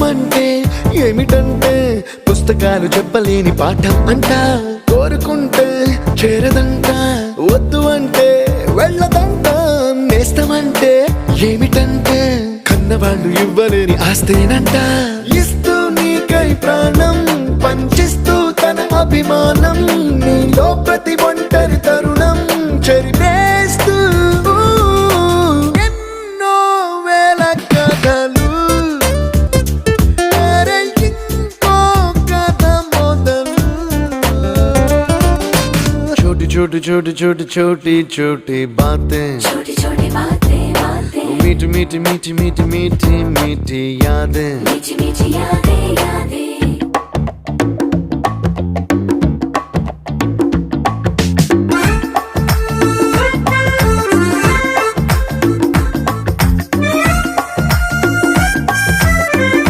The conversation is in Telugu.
అంటే ఏమిటంటే పుస్తకాలు చెప్పలేని పాఠం అంట. కోరుకుంటే చేరదంట, వద్దు అంటే వెళ్ళదంట. నేస్తమంటే ఏమిటంటే కన్నవాళ్ళు ఇవ్వలేని ఆస్తేనంట. ఇస్తూ నీకై ప్రాణం పంచిస్తూ తన అభిమానం, నీలో ప్రతి ఒంటరి తరుణం చెరిపేస్తూ ఎన్నో వేల కథలు. అరే ఇంకో కథ మొదలు. छोटी छोटी छोटी छोटी छोटी छोटी बातें, छोटी छोटी बातें बातें, मीठी मीठी मीठी मीठी मीठी मीठी यादें, मीठी मीठी यादें यादें.